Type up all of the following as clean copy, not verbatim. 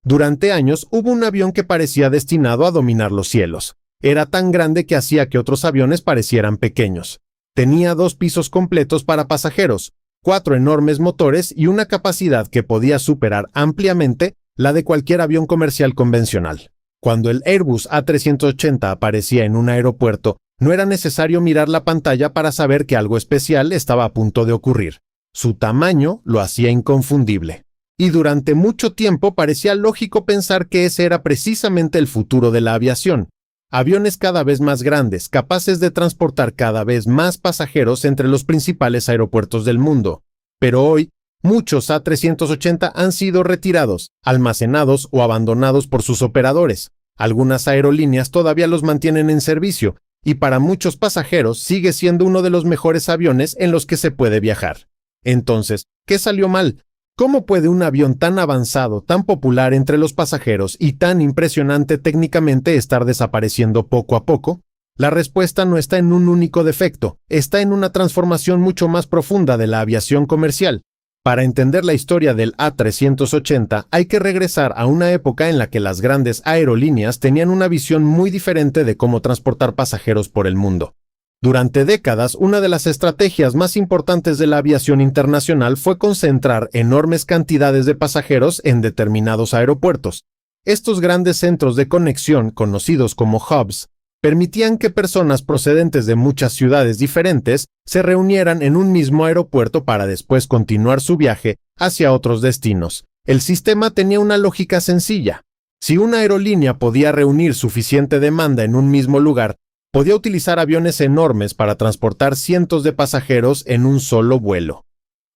Durante años hubo un avión que parecía destinado a dominar los cielos. Era tan grande que hacía que otros aviones parecieran pequeños. Tenía 2 pisos completos para pasajeros, 4 enormes motores y una capacidad que podía superar ampliamente la de cualquier avión comercial convencional. Cuando el Airbus A380 aparecía en un aeropuerto, no era necesario mirar la pantalla para saber que algo especial estaba a punto de ocurrir. Su tamaño lo hacía inconfundible. Y durante mucho tiempo parecía lógico pensar que ese era precisamente el futuro de la aviación. Aviones cada vez más grandes, capaces de transportar cada vez más pasajeros entre los principales aeropuertos del mundo. Pero hoy, muchos A380 han sido retirados, almacenados o abandonados por sus operadores. Algunas aerolíneas todavía los mantienen en servicio, y para muchos pasajeros sigue siendo uno de los mejores aviones en los que se puede viajar. Entonces, ¿qué salió mal? ¿Cómo puede un avión tan avanzado, tan popular entre los pasajeros y tan impresionante técnicamente estar desapareciendo poco a poco? La respuesta no está en un único defecto, está en una transformación mucho más profunda de la aviación comercial. Para entender la historia del A380 hay que regresar a una época en la que las grandes aerolíneas tenían una visión muy diferente de cómo transportar pasajeros por el mundo. Durante décadas, una de las estrategias más importantes de la aviación internacional fue concentrar enormes cantidades de pasajeros en determinados aeropuertos. Estos grandes centros de conexión, conocidos como hubs, permitían que personas procedentes de muchas ciudades diferentes se reunieran en un mismo aeropuerto para después continuar su viaje hacia otros destinos. El sistema tenía una lógica sencilla. Si una aerolínea podía reunir suficiente demanda en un mismo lugar, podía utilizar aviones enormes para transportar cientos de pasajeros en un solo vuelo.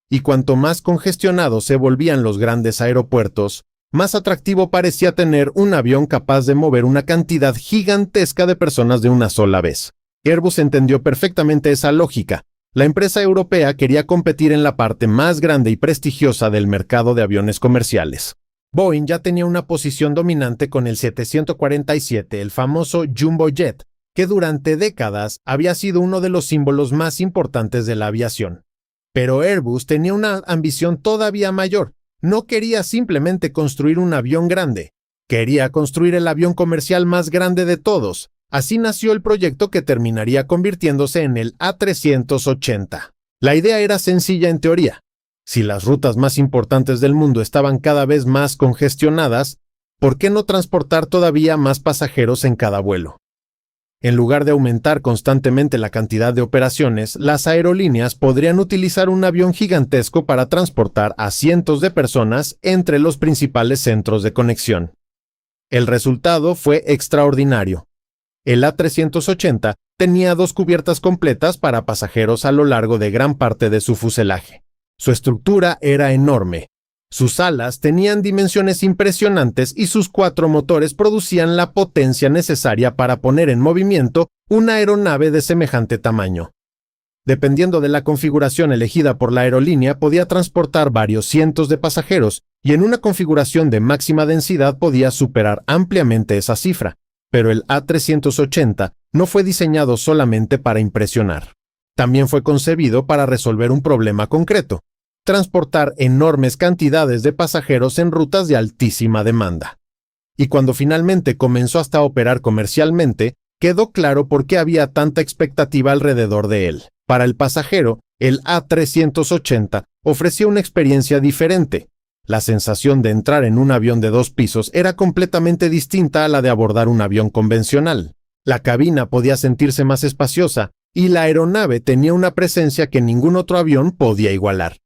Y cuanto más congestionados se volvían los grandes aeropuertos, más atractivo parecía tener un avión capaz de mover una cantidad gigantesca de personas de una sola vez. Airbus entendió perfectamente esa lógica. La empresa europea quería competir en la parte más grande y prestigiosa del mercado de aviones comerciales. Boeing ya tenía una posición dominante con el 747, el famoso Jumbo Jet, que durante décadas había sido uno de los símbolos más importantes de la aviación. Pero Airbus tenía una ambición todavía mayor. No quería simplemente construir un avión grande, quería construir el avión comercial más grande de todos. Así nació el proyecto que terminaría convirtiéndose en el A380. La idea era sencilla en teoría. Si las rutas más importantes del mundo estaban cada vez más congestionadas, ¿por qué no transportar todavía más pasajeros en cada vuelo? En lugar de aumentar constantemente la cantidad de operaciones, las aerolíneas podrían utilizar un avión gigantesco para transportar a cientos de personas entre los principales centros de conexión. El resultado fue extraordinario. El A380 tenía 2 cubiertas completas para pasajeros a lo largo de gran parte de su fuselaje. Su estructura era enorme. Sus alas tenían dimensiones impresionantes y sus 4 motores producían la potencia necesaria para poner en movimiento una aeronave de semejante tamaño. Dependiendo de la configuración elegida por la aerolínea, podía transportar varios cientos de pasajeros y en una configuración de máxima densidad podía superar ampliamente esa cifra. Pero el A380 no fue diseñado solamente para impresionar. También fue concebido para resolver un problema concreto: transportar enormes cantidades de pasajeros en rutas de altísima demanda. Y cuando finalmente comenzó hasta a operar comercialmente, quedó claro por qué había tanta expectativa alrededor de él. Para el pasajero, el A380 ofrecía una experiencia diferente. La sensación de entrar en un avión de 2 pisos era completamente distinta a la de abordar un avión convencional. La cabina podía sentirse más espaciosa y la aeronave tenía una presencia que ningún otro avión podía igualar.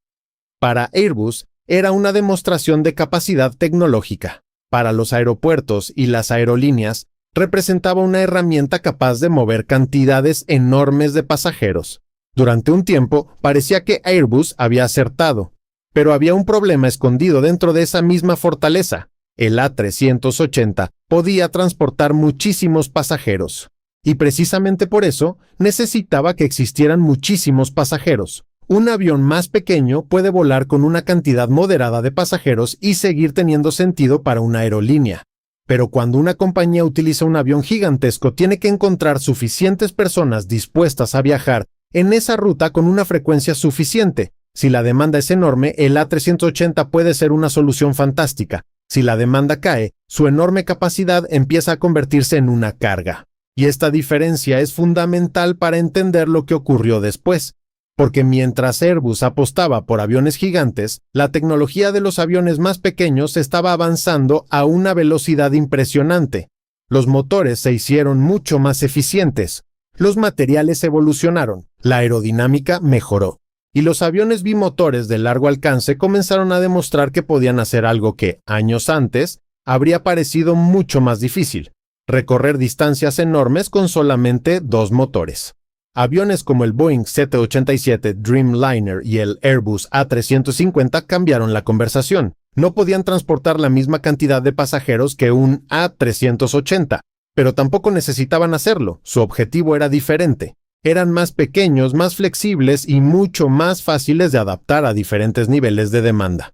Para Airbus, era una demostración de capacidad tecnológica. Para los aeropuertos y las aerolíneas, representaba una herramienta capaz de mover cantidades enormes de pasajeros. Durante un tiempo, parecía que Airbus había acertado, pero había un problema escondido dentro de esa misma fortaleza. El A380 podía transportar muchísimos pasajeros, y precisamente por eso necesitaba que existieran muchísimos pasajeros. Un avión más pequeño puede volar con una cantidad moderada de pasajeros y seguir teniendo sentido para una aerolínea. Pero cuando una compañía utiliza un avión gigantesco, tiene que encontrar suficientes personas dispuestas a viajar en esa ruta con una frecuencia suficiente. Si la demanda es enorme, el A380 puede ser una solución fantástica. Si la demanda cae, su enorme capacidad empieza a convertirse en una carga. Y esta diferencia es fundamental para entender lo que ocurrió después, porque mientras Airbus apostaba por aviones gigantes, la tecnología de los aviones más pequeños estaba avanzando a una velocidad impresionante. Los motores se hicieron mucho más eficientes, los materiales evolucionaron, la aerodinámica mejoró, y los aviones bimotores de largo alcance comenzaron a demostrar que podían hacer algo que, años antes, habría parecido mucho más difícil: recorrer distancias enormes con solamente dos motores. Aviones como el Boeing 787 Dreamliner y el Airbus A350 cambiaron la conversación. No podían transportar la misma cantidad de pasajeros que un A380, pero tampoco necesitaban hacerlo. Su objetivo era diferente. Eran más pequeños, más flexibles y mucho más fáciles de adaptar a diferentes niveles de demanda.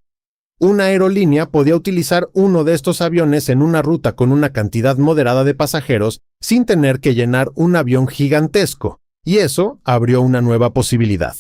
Una aerolínea podía utilizar uno de estos aviones en una ruta con una cantidad moderada de pasajeros sin tener que llenar un avión gigantesco. Y eso abrió una nueva posibilidad: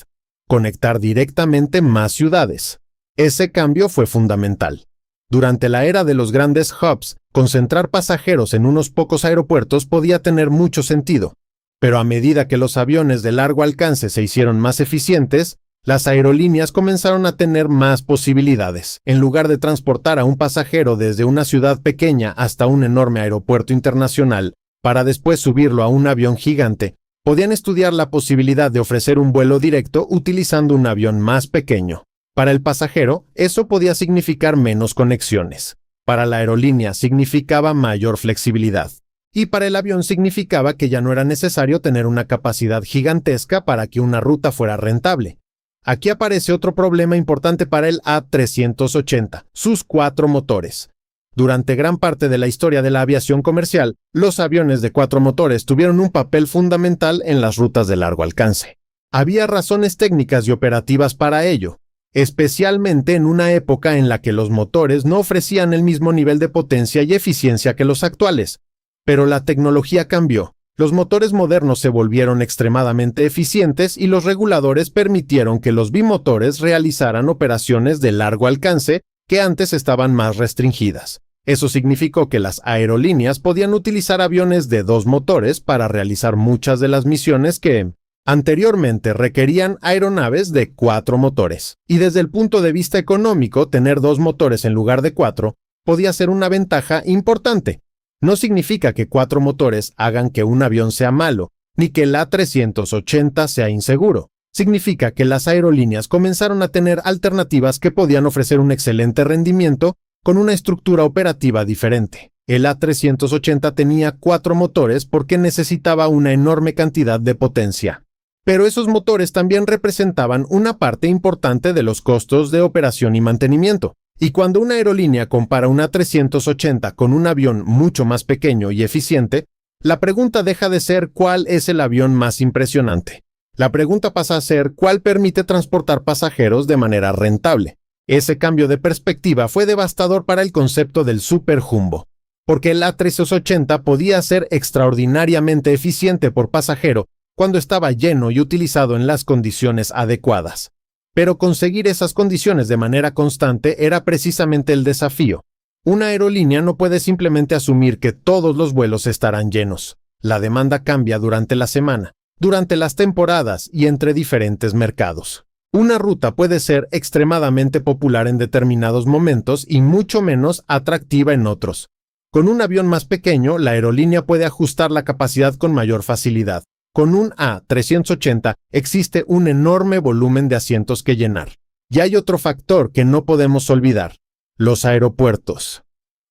conectar directamente más ciudades. Ese cambio fue fundamental. Durante la era de los grandes hubs, concentrar pasajeros en unos pocos aeropuertos podía tener mucho sentido. Pero a medida que los aviones de largo alcance se hicieron más eficientes, las aerolíneas comenzaron a tener más posibilidades. En lugar de transportar a un pasajero desde una ciudad pequeña hasta un enorme aeropuerto internacional, para después subirlo a un avión gigante, podían estudiar la posibilidad de ofrecer un vuelo directo utilizando un avión más pequeño. Para el pasajero, eso podía significar menos conexiones. Para la aerolínea significaba mayor flexibilidad. Y para el avión significaba que ya no era necesario tener una capacidad gigantesca para que una ruta fuera rentable. Aquí aparece otro problema importante para el A380, sus 4 motores. Durante gran parte de la historia de la aviación comercial, los aviones de 4 motores tuvieron un papel fundamental en las rutas de largo alcance. Había razones técnicas y operativas para ello, especialmente en una época en la que los motores no ofrecían el mismo nivel de potencia y eficiencia que los actuales. Pero la tecnología cambió. Los motores modernos se volvieron extremadamente eficientes y los reguladores permitieron que los bimotores realizaran operaciones de largo alcance que antes estaban más restringidas. Eso significó que las aerolíneas podían utilizar aviones de 2 motores para realizar muchas de las misiones que anteriormente requerían aeronaves de 4 motores. Y desde el punto de vista económico, tener 2 motores en lugar de 4 podía ser una ventaja importante. No significa que 4 motores hagan que un avión sea malo, ni que el A380 sea inseguro. Significa que las aerolíneas comenzaron a tener alternativas que podían ofrecer un excelente rendimiento con una estructura operativa diferente. El A380 tenía 4 motores porque necesitaba una enorme cantidad de potencia. Pero esos motores también representaban una parte importante de los costos de operación y mantenimiento. Y cuando una aerolínea compara un A380 con un avión mucho más pequeño y eficiente, la pregunta deja de ser ¿cuál es el avión más impresionante? La pregunta pasa a ser ¿cuál permite transportar pasajeros de manera rentable? Ese cambio de perspectiva fue devastador para el concepto del super jumbo, porque el A380 podía ser extraordinariamente eficiente por pasajero cuando estaba lleno y utilizado en las condiciones adecuadas. Pero conseguir esas condiciones de manera constante era precisamente el desafío. Una aerolínea no puede simplemente asumir que todos los vuelos estarán llenos. La demanda cambia durante la semana, durante las temporadas y entre diferentes mercados. Una ruta puede ser extremadamente popular en determinados momentos y mucho menos atractiva en otros. Con un avión más pequeño, la aerolínea puede ajustar la capacidad con mayor facilidad. Con un A380 existe un enorme volumen de asientos que llenar. Y hay otro factor que no podemos olvidar: los aeropuertos.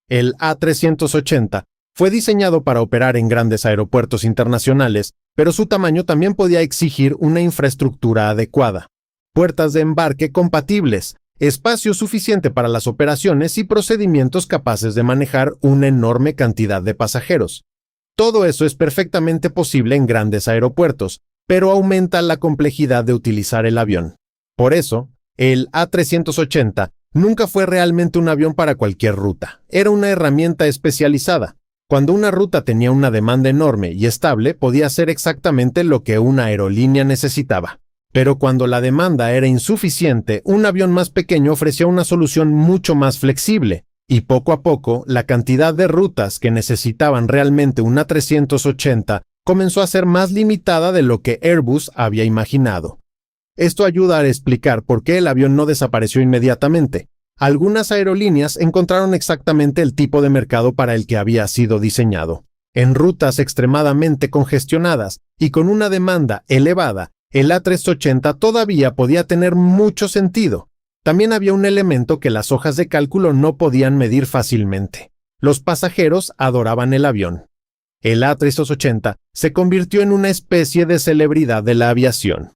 El A380 fue diseñado para operar en grandes aeropuertos internacionales, pero su tamaño también podía exigir una infraestructura adecuada. Puertas de embarque compatibles, espacio suficiente para las operaciones y procedimientos capaces de manejar una enorme cantidad de pasajeros. Todo eso es perfectamente posible en grandes aeropuertos, pero aumenta la complejidad de utilizar el avión. Por eso, el A380 nunca fue realmente un avión para cualquier ruta. Era una herramienta especializada. Cuando una ruta tenía una demanda enorme y estable, podía hacer exactamente lo que una aerolínea necesitaba. Pero cuando la demanda era insuficiente, un avión más pequeño ofrecía una solución mucho más flexible. Y poco a poco, la cantidad de rutas que necesitaban realmente un A380 comenzó a ser más limitada de lo que Airbus había imaginado. Esto ayuda a explicar por qué el avión no desapareció inmediatamente. Algunas aerolíneas encontraron exactamente el tipo de mercado para el que había sido diseñado. En rutas extremadamente congestionadas y con una demanda elevada, el A380 todavía podía tener mucho sentido. También había un elemento que las hojas de cálculo no podían medir fácilmente. Los pasajeros adoraban el avión. El A380 se convirtió en una especie de celebridad de la aviación.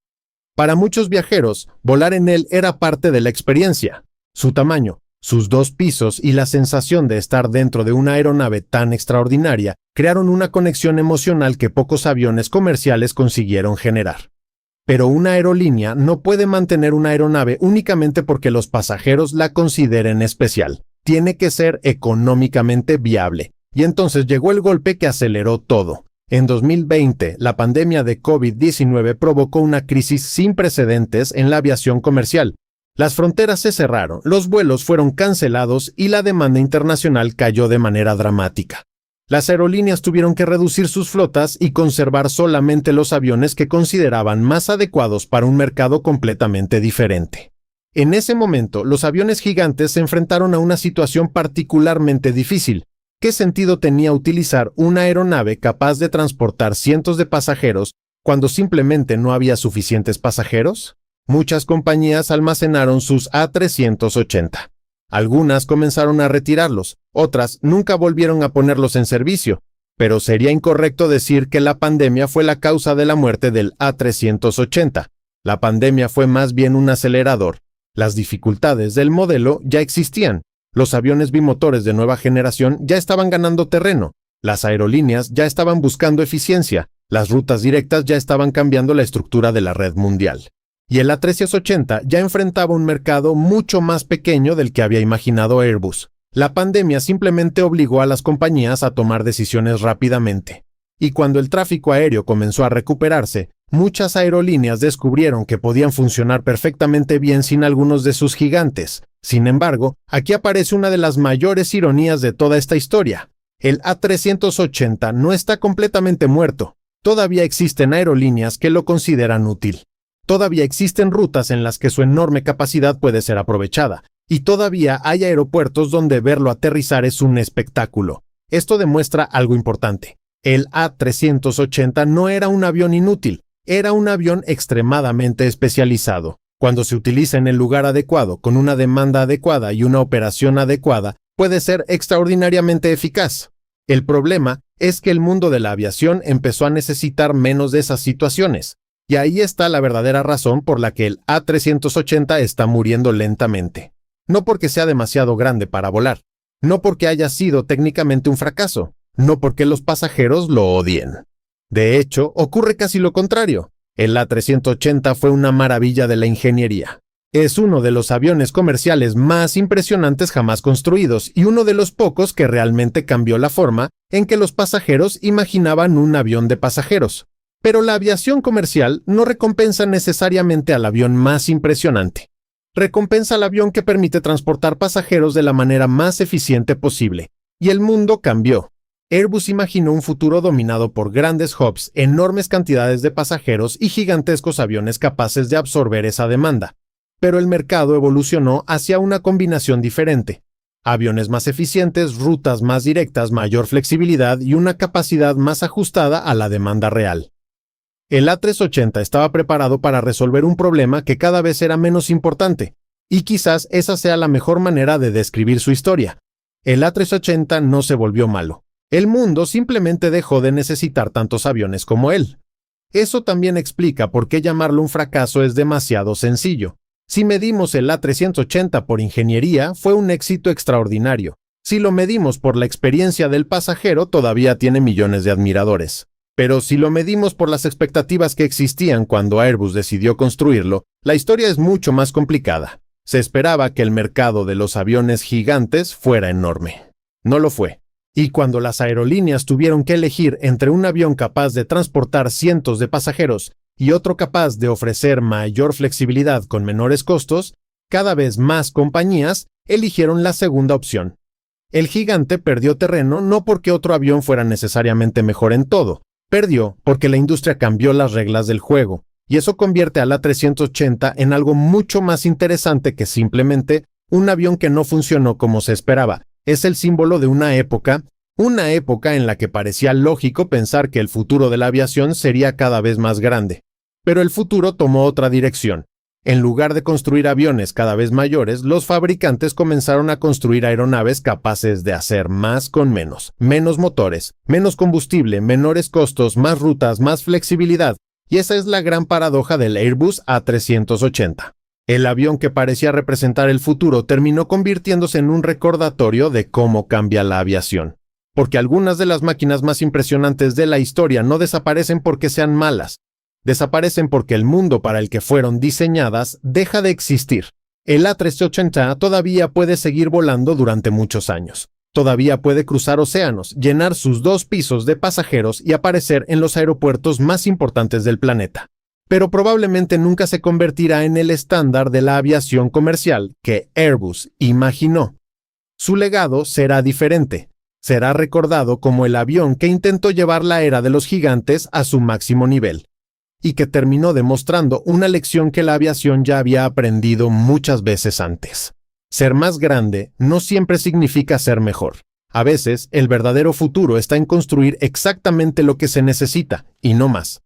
Para muchos viajeros, volar en él era parte de la experiencia. Su tamaño, sus 2 pisos y la sensación de estar dentro de una aeronave tan extraordinaria crearon una conexión emocional que pocos aviones comerciales consiguieron generar. Pero una aerolínea no puede mantener una aeronave únicamente porque los pasajeros la consideren especial. Tiene que ser económicamente viable. Y entonces llegó el golpe que aceleró todo. En 2020, la pandemia de COVID-19 provocó una crisis sin precedentes en la aviación comercial. Las fronteras se cerraron, los vuelos fueron cancelados y la demanda internacional cayó de manera dramática. Las aerolíneas tuvieron que reducir sus flotas y conservar solamente los aviones que consideraban más adecuados para un mercado completamente diferente. En ese momento, los aviones gigantes se enfrentaron a una situación particularmente difícil. ¿Qué sentido tenía utilizar una aeronave capaz de transportar cientos de pasajeros cuando simplemente no había suficientes pasajeros? Muchas compañías almacenaron sus A380. Algunas comenzaron a retirarlos, otras nunca volvieron a ponerlos en servicio, pero sería incorrecto decir que la pandemia fue la causa de la muerte del A380. La pandemia fue más bien un acelerador. Las dificultades del modelo ya existían. Los aviones bimotores de nueva generación ya estaban ganando terreno, las aerolíneas ya estaban buscando eficiencia, las rutas directas ya estaban cambiando la estructura de la red mundial. Y el A380 ya enfrentaba un mercado mucho más pequeño del que había imaginado Airbus. La pandemia simplemente obligó a las compañías a tomar decisiones rápidamente. Y cuando el tráfico aéreo comenzó a recuperarse, muchas aerolíneas descubrieron que podían funcionar perfectamente bien sin algunos de sus gigantes. Sin embargo, aquí aparece una de las mayores ironías de toda esta historia. El A380 no está completamente muerto. Todavía existen aerolíneas que lo consideran útil. Todavía existen rutas en las que su enorme capacidad puede ser aprovechada. Y todavía hay aeropuertos donde verlo aterrizar es un espectáculo. Esto demuestra algo importante. El A380 no era un avión inútil, era un avión extremadamente especializado. Cuando se utiliza en el lugar adecuado, con una demanda adecuada y una operación adecuada, puede ser extraordinariamente eficaz. El problema es que el mundo de la aviación empezó a necesitar menos de esas situaciones. Y ahí está la verdadera razón por la que el A380 está muriendo lentamente. No porque sea demasiado grande para volar, no porque haya sido técnicamente un fracaso, no porque los pasajeros lo odien. De hecho, ocurre casi lo contrario. El A380 fue una maravilla de la ingeniería. Es uno de los aviones comerciales más impresionantes jamás construidos y uno de los pocos que realmente cambió la forma en que los pasajeros imaginaban un avión de pasajeros. Pero la aviación comercial no recompensa necesariamente al avión más impresionante. Recompensa al avión que permite transportar pasajeros de la manera más eficiente posible. Y el mundo cambió. Airbus imaginó un futuro dominado por grandes hubs, enormes cantidades de pasajeros y gigantescos aviones capaces de absorber esa demanda. Pero el mercado evolucionó hacia una combinación diferente. Aviones más eficientes, rutas más directas, mayor flexibilidad y una capacidad más ajustada a la demanda real. El A380 estaba preparado para resolver un problema que cada vez era menos importante, y quizás esa sea la mejor manera de describir su historia. El A380 no se volvió malo. El mundo simplemente dejó de necesitar tantos aviones como él. Eso también explica por qué llamarlo un fracaso es demasiado sencillo. Si medimos el A380 por ingeniería, fue un éxito extraordinario. Si lo medimos por la experiencia del pasajero, todavía tiene millones de admiradores. Pero si lo medimos por las expectativas que existían cuando Airbus decidió construirlo, la historia es mucho más complicada. Se esperaba que el mercado de los aviones gigantes fuera enorme. No lo fue. Y cuando las aerolíneas tuvieron que elegir entre un avión capaz de transportar cientos de pasajeros y otro capaz de ofrecer mayor flexibilidad con menores costos, cada vez más compañías eligieron la segunda opción. El gigante perdió terreno no porque otro avión fuera necesariamente mejor en todo, perdió porque la industria cambió las reglas del juego, y eso convierte al A380 en algo mucho más interesante que simplemente un avión que no funcionó como se esperaba. Es el símbolo de una época en la que parecía lógico pensar que el futuro de la aviación sería cada vez más grande. Pero el futuro tomó otra dirección. En lugar de construir aviones cada vez mayores, los fabricantes comenzaron a construir aeronaves capaces de hacer más con menos. Menos motores, menos combustible, menores costos, más rutas, más flexibilidad. Y esa es la gran paradoja del Airbus A380. El avión que parecía representar el futuro terminó convirtiéndose en un recordatorio de cómo cambia la aviación. Porque algunas de las máquinas más impresionantes de la historia no desaparecen porque sean malas. Desaparecen porque el mundo para el que fueron diseñadas deja de existir. El A380 todavía puede seguir volando durante muchos años. Todavía puede cruzar océanos, llenar sus 2 pisos de pasajeros y aparecer en los aeropuertos más importantes del planeta. Pero probablemente nunca se convertirá en el estándar de la aviación comercial que Airbus imaginó. Su legado será diferente. Será recordado como el avión que intentó llevar la era de los gigantes a su máximo nivel, y que terminó demostrando una lección que la aviación ya había aprendido muchas veces antes. Ser más grande no siempre significa ser mejor. A veces, el verdadero futuro está en construir exactamente lo que se necesita, y no más.